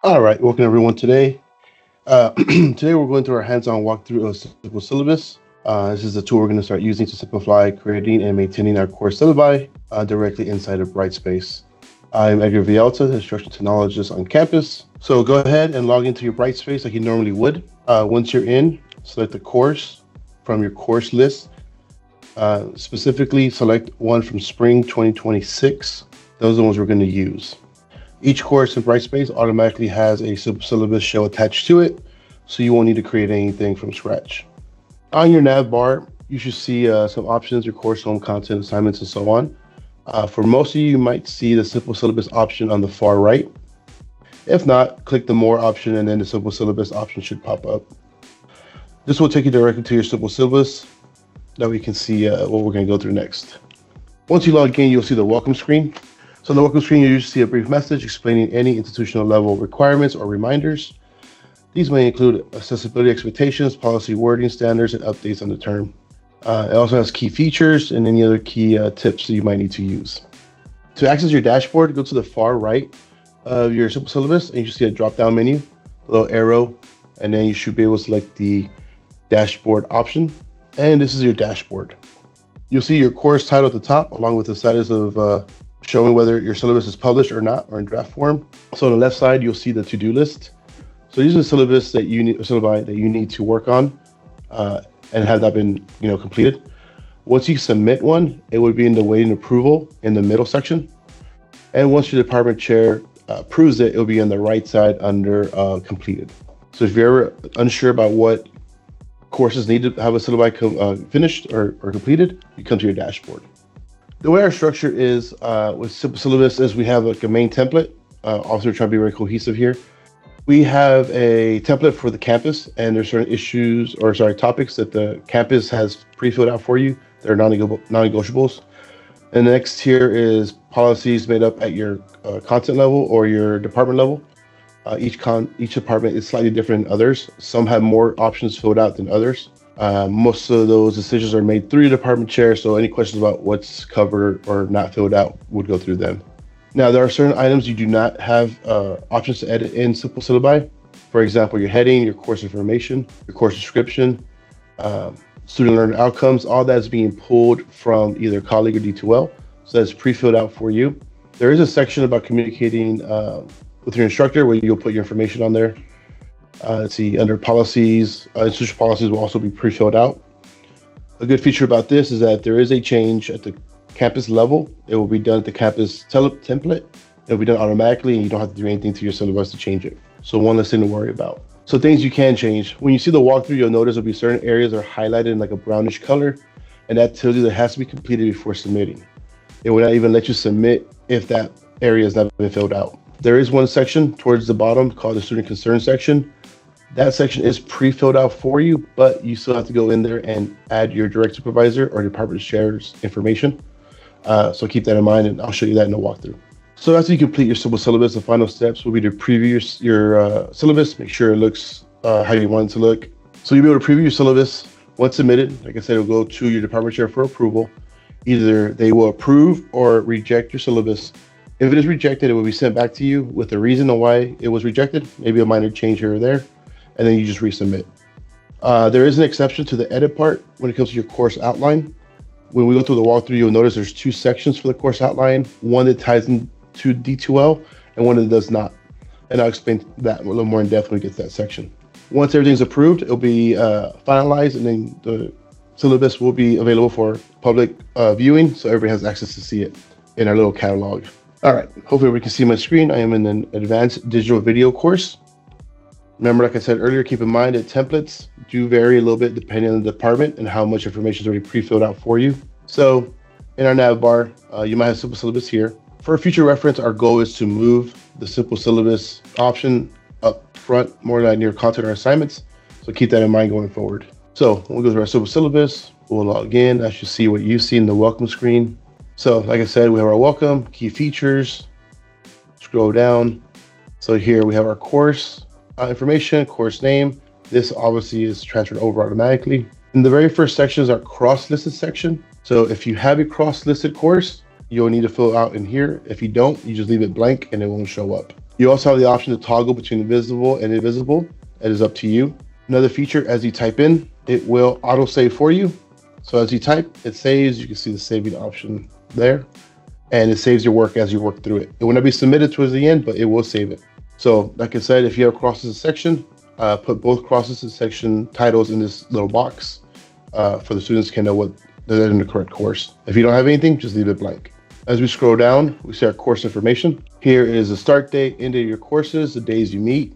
All right, welcome everyone today. Today we're going through our hands-on walkthrough of Simple Syllabus. This is the tool we're going to start using to simplify creating and maintaining our course syllabi directly inside of Brightspace. I'm Edgar Vialta, the instruction technologist on campus. So go ahead and log into your Brightspace like you normally would. Once you're in, select the course from your course list. Specifically, select one from Spring 2026. Those are the ones we're going to use. Each course in Brightspace automatically has a syllabus shell attached to it, so you won't need to create anything from scratch. On your nav bar, you should see some options, your course home content, assignments, and so on. For most of you, you might see the simple syllabus option on the far right. If not, click the more option and then the simple syllabus option should pop up. This will take you directly to your simple syllabus. That we can see what we're going to go through next. Once you log in, you'll see the welcome screen. So on the welcome screen, you usually see a brief message explaining any institutional level requirements or reminders. These may include accessibility expectations, policy wording standards, and updates on the term. It also has key features and any other key tips that you might need to use. To access your dashboard, go to the far right of your simple syllabus, and you should see a drop-down menu, a little arrow, and then you should be able to select the dashboard option. And this is your dashboard. You'll see your course title at the top, along with the status of showing whether your syllabus is published or not, or in draft form. So on the left side, you'll see the to-do list. So these are the syllabus that you need, syllabi that you need to work on, and have that been, completed. Once you submit one, it would be in the waiting approval in the middle section. And once your department chair approves it, it'll be on the right side under completed. So if you're ever unsure about what courses need to have a syllabi finished or completed, you come to your dashboard. The way our structure is with Simple Syllabus is we have like a main template. Also, we're trying to be very cohesive here. We have a template for the campus, and there's certain topics that the campus has pre-filled out for you. They're non-negotiables. And the next tier is policies made up at your content level or your department level. Each department is slightly different than others. Some have more options filled out than others. Most of those decisions are made through the department chair, so any questions about what's covered or not filled out would go through them. Now, there are certain items you do not have options to edit in Simple Syllabi. For example, your heading, your course information, your course description, student learner outcomes, all that is being pulled from either colleague or D2L, so that's pre-filled out for you. There is a section about communicating with your instructor where you'll put your information on there. Let's see, under policies, institutional policies will also be pre-filled out. A good feature about this is that there is a change at the campus level. It will be done at the campus template. It'll be done automatically, and you don't have to do anything to your syllabus to change it. So one less thing to worry about. So things you can change. When you see the walkthrough, you'll notice there'll be certain areas that are highlighted in like a brownish color, and that tells you that it has to be completed before submitting. It will not even let you submit if that area has not been filled out. There is one section towards the bottom called the student concern section. That section is pre-filled out for you, but you still have to go in there and add your direct supervisor or department chair's information. So keep that in mind, and I'll show you that in the walkthrough. So after you complete your simple syllabus, the final steps will be to preview your syllabus, make sure it looks how you want it to look. So you'll be able to preview your syllabus. Once submitted, like I said, it'll go to your department chair for approval. Either they will approve or reject your syllabus. If it is rejected, it will be sent back to you with the reason why it was rejected, maybe a minor change here or there, and then you just resubmit. There is an exception to the edit part when it comes to your course outline. When we go through the walkthrough, you'll notice there's two sections for the course outline, one that ties into D2L and one that does not. And I'll explain that a little more in depth when we get to that section. Once everything's approved, it'll be finalized, and then the syllabus will be available for public viewing, so everybody has access to see it in our little catalog. All right, hopefully we can see my screen. I am in an advanced digital video course. Remember, like I said earlier, keep in mind that templates do vary a little bit depending on the department and how much information is already pre-filled out for you. So in our nav bar, you might have simple syllabus here. For future reference, our goal is to move the simple syllabus option up front, more like near content or assignments. So keep that in mind going forward. So when we go to our simple syllabus, we'll log in. I should see what you see in the welcome screen. So like I said, we have our welcome, key features, scroll down. So here we have our course information, course name. This obviously is transferred over automatically. And the very first section is our cross-listed section. So if you have a cross-listed course, you'll need to fill out in here. If you don't, you just leave it blank and it won't show up. You also have the option to toggle between visible and invisible. It is up to you. Another feature, as you type in, it will auto-save for you. So as you type, it saves. You can see the saving option there. And it saves your work as you work through it. It will not be submitted towards the end, but it will save it. So like I said, if you have crosses section, put both crosses and section titles in this little box for the students can know what they're in the correct course. If you don't have anything, just leave it blank. As we scroll down, we see our course information. Here is the start date, end of your courses, the days you meet,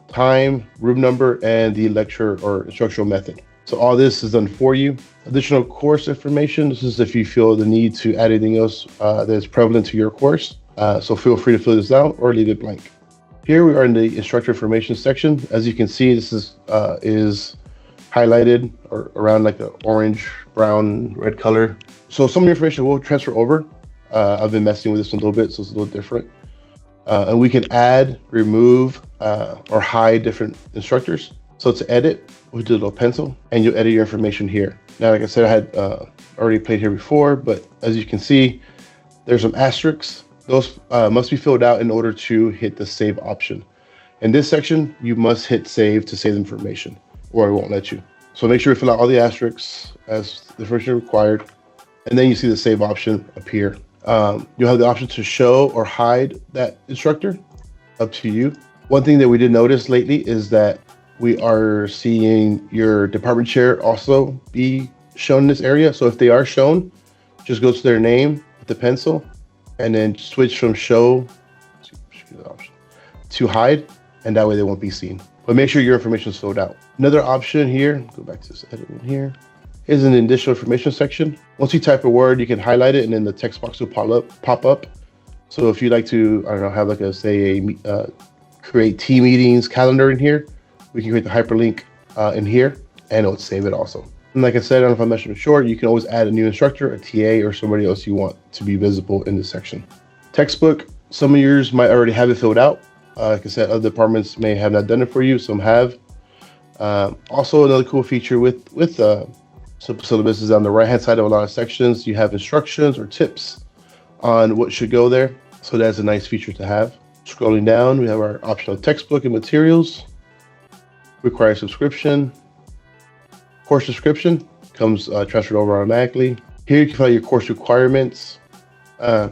time, room number, and the lecture or instructional method. So all this is done for you. Additional course information. This is if you feel the need to add anything else that is prevalent to your course. So feel free to fill this out or leave it blank. Here we are in the instructor information section. As you can see, this is highlighted or around like the orange, brown, red color. So some of the information will transfer over. I've been messing with this one a little bit, so it's a little different. And we can add, remove, or hide different instructors. So to edit, we do a little pencil, and you'll edit your information here. Now, like I said, I had already played here before, but as you can see, there's some asterisks. Those must be filled out in order to hit the save option. In this section, you must hit save to save the information, or it won't let you. So make sure you fill out all the asterisks as the information required, and then you see the save option appear. You'll have the option to show or hide that instructor, up to you. One thing that we did notice lately is that we are seeing your department chair also be shown in this area. So if they are shown, just go to their name with the pencil and then switch from show to hide, and that way they won't be seen. But make sure your information is filled out. Another option here, go back to this edit one here, is an additional information section. Once you type a word, you can highlight it and then the text box will pop up. So if you'd like to, I don't know, have like create team meetings calendar in here, we can create the hyperlink in here and it'll save it also. And like I said, I don't know if I mentioned before, you can always add a new instructor, a TA, or somebody else you want to be visible in this section. Textbook, some of yours might already have it filled out. Like I said, other departments may have not done it for you, some have. Also, another cool feature with Simple Syllabus is on the right-hand side of a lot of sections, you have instructions or tips on what should go there. So that's a nice feature to have. Scrolling down, we have our optional textbook and materials. Require subscription. Course description comes transferred over automatically. Here you can find your course requirements.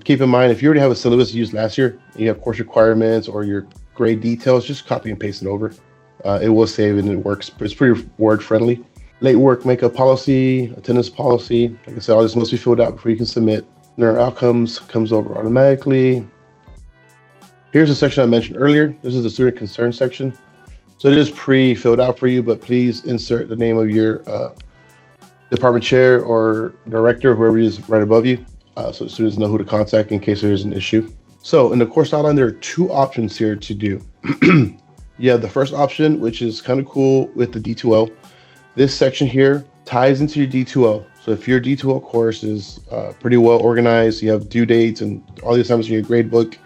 Keep in mind, if you already have a syllabus you used last year, and you have course requirements or your grade details, just copy and paste it over. It will save and it works. It's pretty word friendly. Late work makeup policy, attendance policy. Like I said, all this must be filled out before you can submit. Learner outcomes comes over automatically. Here's the section I mentioned earlier. This is the student concern section. So it is pre-filled out for you, but please insert the name of your department chair or director, whoever is right above you, so the students know who to contact in case there's an issue. So in the course outline, there are two options here to do. You have the first option, which is kind of cool with the D2L. This section here ties into your D2L. So if your D2L course is pretty well organized, you have due dates and all the assignments in your grade book,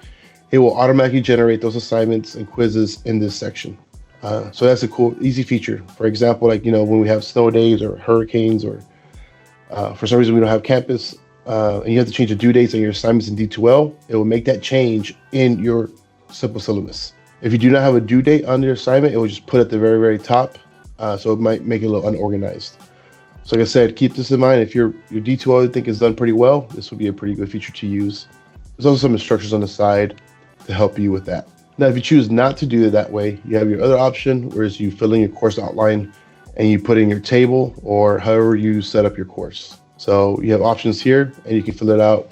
it will automatically generate those assignments and quizzes in this section. So that's a cool, easy feature. For example, like, when we have snow days or hurricanes or for some reason we don't have campus and you have to change the due dates on your assignments in D2L, it will make that change in your Simple Syllabus. If you do not have a due date on your assignment, it will just put at the very, very top. So it might make it a little unorganized. So like I said, keep this in mind. If your D2L you think is done pretty well, this will be a pretty good feature to use. There's also some instructions on the side to help you with that. Now, if you choose not to do it that way, you have your other option, whereas you fill in your course outline and you put in your table or however you set up your course. So you have options here and you can fill it out,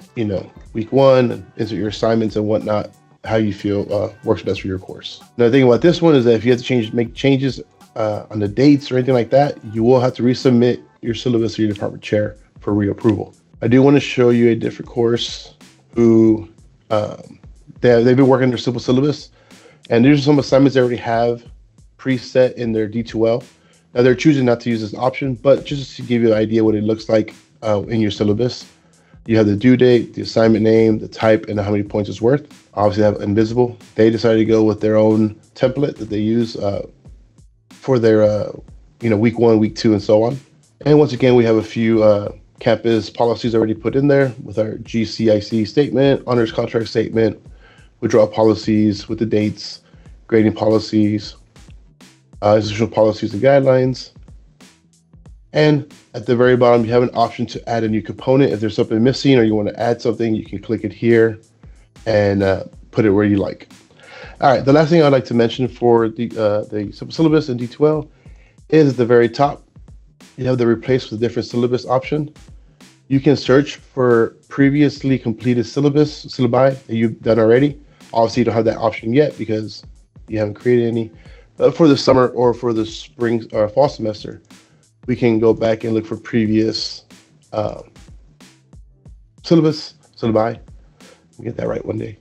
week one, and insert your assignments and whatnot, how you feel works best for your course. Now, the thing about this one is that if you have to make changes on the dates or anything like that, you will have to resubmit your syllabus to your department chair for reapproval. I do want to show you a different course who they've been working their Simple Syllabus, and these are some assignments they already have preset in their D2L. Now they're choosing not to use this option, but just to give you an idea what it looks like in your syllabus, you have the due date, the assignment name, the type, and how many points it's worth. Obviously, they have invisible. They decided to go with their own template that they use for their week one, week two, and so on. And once again, we have a few campus policies already put in there with our GCIC statement, honors contract statement, withdrawal policies with the dates, grading policies, institutional policies and guidelines. And at the very bottom, you have an option to add a new component. If there's something missing or you want to add something, you can click it here and put it where you like. All right, the last thing I'd like to mention for the simple syllabus in D2L is at the very top, you have the replace with a different syllabus option. You can search for previously completed syllabi that you've done already. Obviously, you don't have that option yet because you haven't created any. But for the summer or for the spring or fall semester, we can go back and look for previous syllabi. We'll get that right one day.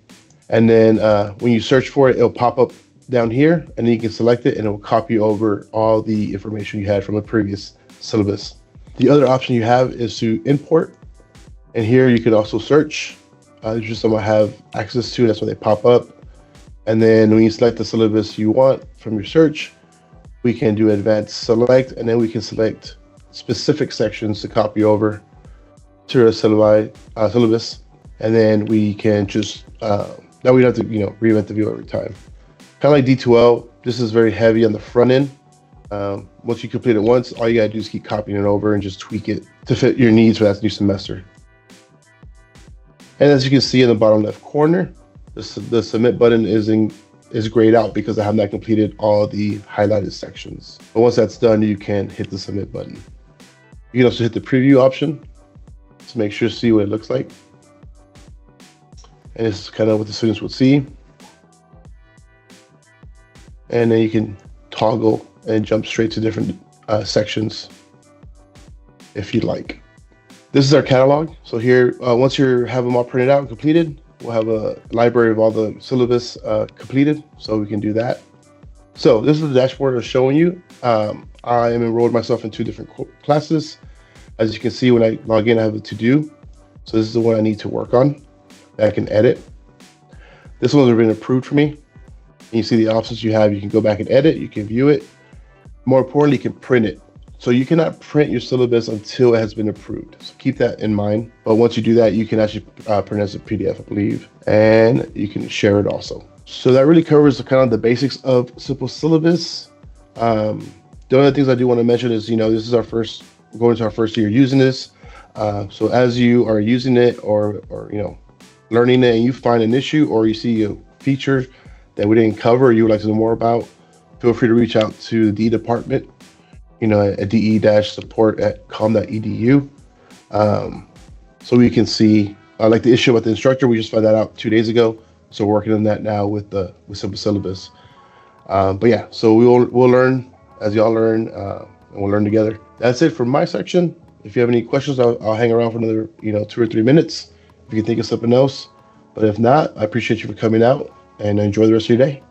And then when you search for it, it'll pop up down here, and then you can select it, and it will copy over all the information you had from a previous syllabus. The other option you have is to import, and here you could also search. It's just something I have access to, that's when they pop up. And then when you select the syllabus you want from your search, we can do advanced select, and then we can select specific sections to copy over to a syllabus, and then we can just now we don't have to reinvent the view every time. Kind of like D2L, this is very heavy on the front end. Once you complete it once, all you gotta do is keep copying it over and just tweak it to fit your needs for that new semester. And as you can see in the bottom left corner, the submit button is grayed out because I have not completed all the highlighted sections. But once that's done, you can hit the submit button. You can also hit the preview option to make sure to see what it looks like. And this is kind of what the students will see. And then you can toggle and jump straight to different sections if you'd like. This is our catalog. So here, once you have them all printed out and completed, we'll have a library of all the syllabus completed, so we can do that. So this is the dashboard I was showing you. I am enrolled myself in 2 different classes. As you can see, when I log in, I have a to-do. So this is the one I need to work on that I can edit. This one's already been approved for me. And you see the options you have. You can go back and edit, you can view it. More importantly, you can print it. So you cannot print your syllabus until it has been approved. So keep that in mind. But once you do that, you can actually print as a PDF, I believe, and you can share it also. So that really covers kind of the basics of simple syllabus. The other things I do want to mention is, this is we're going into our first year using this. So as you are using it or learning it and you find an issue or you see a feature that we didn't cover or you would like to know more about, feel free to reach out to the department, at de-support@com.edu. So we can see, like the issue with the instructor, we just found that out 2 days ago. So we're working on that now with simple syllabus. But yeah, so we'll learn as y'all learn, and we'll learn together. That's it for my section. If you have any questions, I'll hang around for another 2 or 3 minutes if you can think of something else. But if not, I appreciate you for coming out and enjoy the rest of your day.